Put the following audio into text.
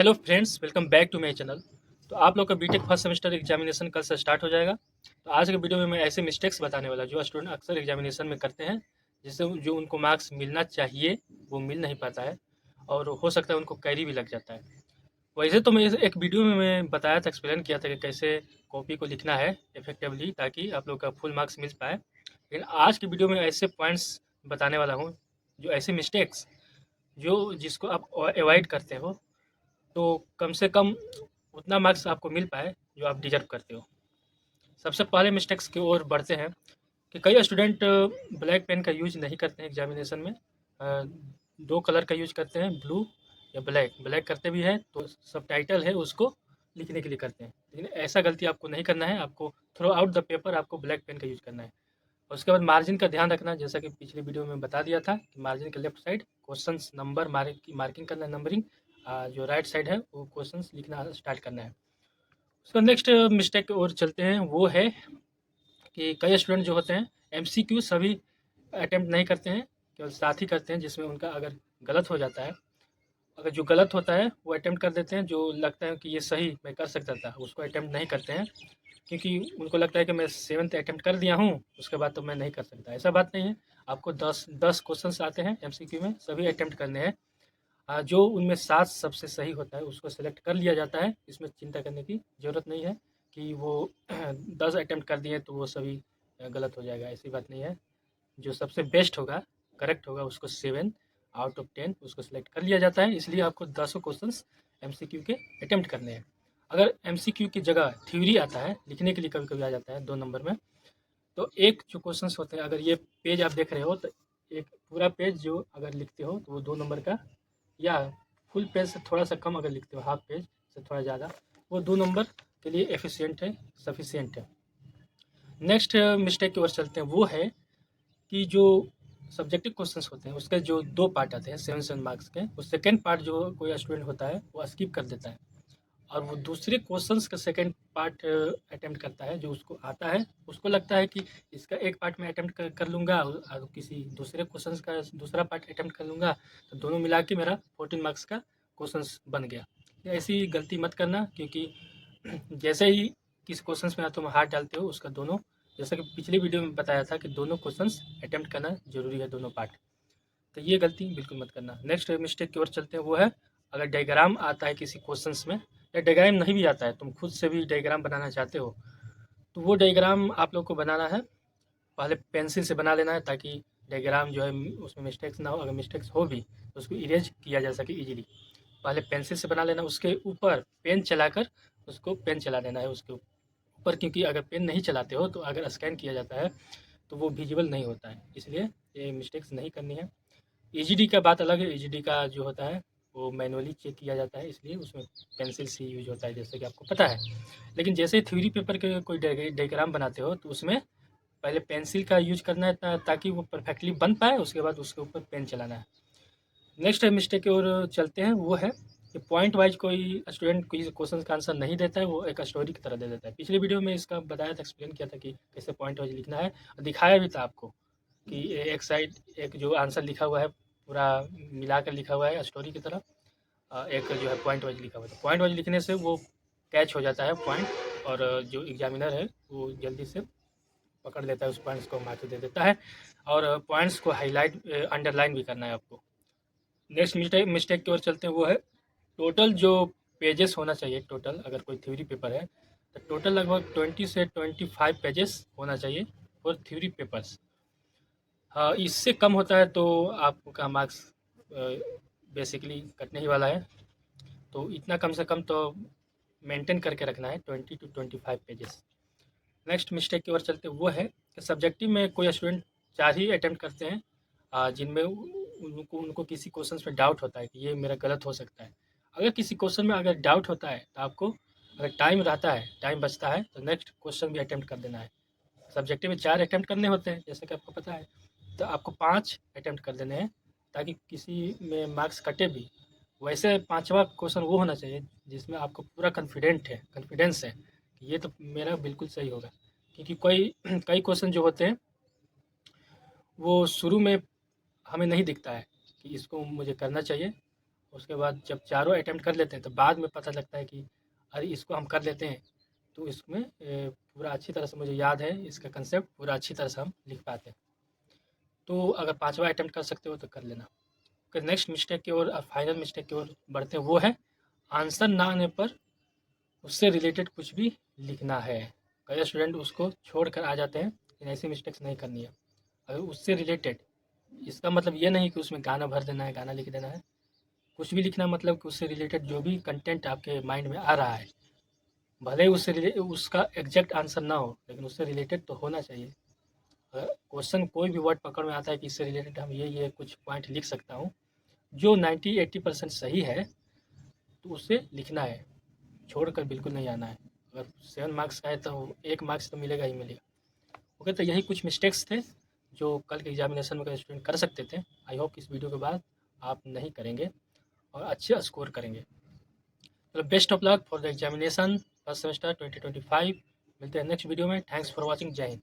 Hello friends, welcome back to my channel. तो आप लोग का बीटेक फर्स्ट सेमेस्टर एग्जामिनेशन कल से स्टार्ट हो जाएगा। तो आज के वीडियो में मैं ऐसे मिस्टेक्स बताने वाला जो स्टूडेंट अक्सर एग्जामिनेशन में करते हैं, जिससे जो उनको मार्क्स मिलना चाहिए वो मिल नहीं पाता है और हो सकता है उनको कैरी भी लग जाता है। वैसे तो मैं एक वीडियो में मैं बताया था, एक्सप्लेन किया था कि कैसे कॉपी को लिखना है इफेक्टिवली ताकि आप लोग का फुल मार्क्स मिल पाए। लेकिन आज की वीडियो में ऐसे पॉइंट्स बताने वाला हूँ, जो ऐसे मिस्टेक्स जो जिसको आप अवॉइड करते हो तो कम से कम उतना मार्क्स आपको मिल पाए जो आप डिजर्व करते हो। सबसे पहले मिस्टेक्स की ओर बढ़ते हैं कि कई स्टूडेंट ब्लैक पेन का यूज नहीं करते हैं एग्जामिनेशन में। दो कलर का यूज करते हैं, ब्लू या ब्लैक। ब्लैक करते भी हैं तो सब टाइटल है उसको लिखने के लिए करते हैं, लेकिन ऐसा गलती आपको नहीं करना है। आपको थ्रू आउट द पेपर आपको ब्लैक पेन का यूज करना है। और उसके बाद मार्जिन का ध्यान रखना, जैसा कि पिछले वीडियो में बता दिया था कि मार्जिन के left side questions number marking करना है, नंबरिंग। जो राइट साइड है वो क्वेश्चंस लिखना स्टार्ट करना है। उसका नेक्स्ट मिस्टेक की ओर चलते हैं, वो है कि कई स्टूडेंट जो होते हैं एमसीक्यू सभी अटेम्प्ट नहीं करते हैं, केवल साथ ही करते हैं जिसमें उनका अगर गलत हो जाता है, अगर जो गलत होता है वो अटेम्प्ट कर देते हैं। जो लगता है कि ये सही मैं कर सकता था उसको अटेम्प्ट नहीं करते हैं, क्योंकि उनको लगता है कि मैं सेवन्थ अटेम्प्ट कर दिया हूँ उसके बाद तो मैं नहीं कर सकता। ऐसा बात नहीं है। आपको 10 क्वेश्चंस आते हैं एमसीक्यू में, सभी अटेम्प्ट करने हैं। जो उनमें 7 सबसे सही होता है उसको सेलेक्ट कर लिया जाता है। इसमें चिंता करने की ज़रूरत नहीं है कि वो 10 अटेम्प्ट कर दिए तो वो सभी गलत हो जाएगा, ऐसी बात नहीं है। जो सबसे बेस्ट होगा, करेक्ट होगा, उसको 7 आउट ऑफ 10 उसको सेलेक्ट कर लिया जाता है। इसलिए आपको 10 क्वेश्चंस एमसीक्यू के अटेम्प्ट करने हैं। अगर एमसीक्यू की जगह थ्योरी आता है लिखने के लिए, कभी कभी आ जाता है 2 नंबर में, तो एक जो क्वेश्चंस होते हैं, अगर ये पेज आप देख रहे हो तो एक पूरा पेज जो अगर लिखते हो तो वो 2 नंबर का, या फुल पेज से थोड़ा सा कम अगर लिखते हो, हाफ पेज से थोड़ा ज़्यादा, वो 2 नंबर के लिए एफिशिएंट है, सफिशिएंट है। नेक्स्ट मिस्टेक की ओर चलते हैं, वो है कि जो सब्जेक्टिव क्वेश्चंस होते हैं उसके जो 2 पार्ट आते हैं 7 मार्क्स के, वो सेकंड पार्ट जो कोई स्टूडेंट होता है वो स्किप कर देता है और वो दूसरे क्वेश्चंस का सेकंड पार्ट अटेम्प्ट करता है। जो उसको आता है उसको लगता है कि इसका एक पार्ट मैं अटेम्प्ट कर लूँगा और किसी दूसरे क्वेश्चंस का दूसरा पार्ट अटेम्प्ट कर लूँगा, तो दोनों मिला के मेरा 14 मार्क्स का क्वेश्चंस बन गया। ऐसी गलती मत करना, क्योंकि जैसे ही किसी क्वेश्चंस में तुम हाथ डालते हो उसका दोनों, जैसा कि पिछले वीडियो में बताया था कि दोनों क्वेश्चंस अटेम्प्ट करना जरूरी है, दोनों पार्ट। तो ये गलती बिल्कुल मत करना। नेक्स्ट मिस्टेक की ओर चलते हैं, वो है अगर डायग्राम आता है किसी क्वेश्चंस में, या डायग्राम नहीं भी आता है, तुम खुद से भी डायग्राम बनाना चाहते हो, तो वो डायग्राम आप लोग को बनाना है पहले पेंसिल से बना लेना है, ताकि डायग्राम जो है उसमें मिस्टेक्स ना हो। अगर मिस्टेक्स हो भी तो उसको इरेज किया जा सके इजीली। पहले पेंसिल से बना लेना, उसके ऊपर पेन चलाकर उसको पेन चला देना है उसके ऊपर, क्योंकि अगर पेन नहीं चलाते हो तो अगर स्कैन किया जाता है तो वो विजिबल नहीं होता है, इसलिए ये मिस्टेक्स नहीं करनी है। ईजीडी का बात अलग है। ईजीडी का जो होता है वो मैनुअली चेक किया जाता है, इसलिए उसमें पेंसिल से यूज होता है, जैसे कि आपको पता है। लेकिन जैसे ही थ्योरी पेपर के कोई डायग्राम बनाते हो तो उसमें पहले पेंसिल का यूज करना है ताकि वो परफेक्टली बन पाए, उसके बाद उसके ऊपर पेन चलाना है। नेक्स्ट मिस्टेक की ओर चलते हैं, वो है कि पॉइंट वाइज कोई स्टूडेंट कोई क्वेश्चन का आंसर नहीं देता है, वो एक स्टोरी की तरह दे देता है। पिछले वीडियो में इसका बताया था, एक्सप्लेन किया था कि कैसे पॉइंट वाइज लिखना है, और दिखाया भी था आपको कि एक साइड एक जो आंसर लिखा हुआ है पूरा मिला कर लिखा हुआ है स्टोरी की तरह, एक जो है पॉइंट वाइज लिखा हुआ है। तो पॉइंट वाइज लिखने से वो कैच हो जाता है पॉइंट, और जो एग्जामिनर है वो जल्दी से पकड़ लेता है, उस पॉइंट्स को मार्क्स दे देता है। और पॉइंट्स को हाईलाइट अंडरलाइन भी करना है आपको। नेक्स्ट मिस्टेक की ओर चलते हैं, वो है टोटल जो पेजेस होना चाहिए। टोटल अगर कोई थ्योरी पेपर है तो टोटल लगभग 20 से 25 पेजेस होना चाहिए फॉर थ्योरी पेपर्स। हाँ, इससे कम होता है तो आपका मार्क्स बेसिकली कटने ही वाला है। तो इतना कम से कम तो मेंटेन करके रखना है, 20 टू 25 पेजेस। नेक्स्ट मिस्टेक की ओर चलते हैं, वो है कि सब्जेक्टिव में कोई स्टूडेंट 4 ही अटेम्प्ट करते हैं, जिनमें उनको किसी क्वेश्चन में डाउट होता है कि ये मेरा गलत हो सकता है। अगर किसी क्वेश्चन में अगर डाउट होता है तो आपको, अगर टाइम रहता है, टाइम बचता है, तो नेक्स्ट क्वेश्चन भी अटेम्प्ट कर देना है। सब्जेक्टिव में 4 अटेम्प्ट करने होते हैं जैसे कि आपको पता है, तो आपको 5 अटेम्प्ट कर देने हैं ताकि किसी में मार्क्स कटे भी। वैसे 5वां क्वेश्चन वो होना चाहिए जिसमें आपको पूरा कॉन्फिडेंस है कि ये तो मेरा बिल्कुल सही होगा। क्योंकि कोई कई क्वेश्चन जो होते हैं वो शुरू में हमें नहीं दिखता है कि इसको मुझे करना चाहिए, उसके बाद जब चारों अटेम्प्ट कर लेते हैं तो बाद में पता लगता है कि अरे इसको हम कर लेते हैं, तो इसमें पूरा अच्छी तरह से मुझे याद है, इसका कंसेप्ट पूरा अच्छी तरह से हम लिख पाते हैं। तो अगर 5वां अटेम्प्ट कर सकते हो तो कर लेना। फिर नेक्स्ट मिस्टेक की ओर, फाइनल मिस्टेक की ओर बढ़ते हैं, वो है आंसर ना आने पर उससे रिलेटेड कुछ भी लिखना है। कई स्टूडेंट उसको छोड़ कर आ जाते हैं, लेकिन ऐसी मिस्टेक्स नहीं करनी है। अगर उससे रिलेटेड, इसका मतलब ये नहीं कि उसमें गाना भर देना है, गाना लिख देना है। कुछ भी लिखना मतलब कि उससे रिलेटेड जो भी कंटेंट आपके माइंड में आ रहा है, भले ही उसका एग्जैक्ट आंसर ना हो, लेकिन उससे रिलेटेड तो होना चाहिए। अगर क्वेश्चन कोई भी वर्ड पकड़ में आता है कि इससे रिलेटेड हम ये कुछ पॉइंट लिख सकता हूँ, जो 90-80% सही है, तो उसे लिखना है, छोड़कर बिल्कुल नहीं आना है। अगर 7 मार्क्स का है तो 1 मार्क्स तो मिलेगा ही मिलेगा। ओके, तो यही कुछ मिस्टेक्स थे जो कल के एग्जामिनेशन में स्टूडेंट कर सकते थे। आई होप इस वीडियो के बाद आप नहीं करेंगे और अच्छे स्कोर करेंगे। तो best of luck for the examination first semester 2025। मिलते हैं नेक्स्ट वीडियो में। Thanks for watching. जय हिंद।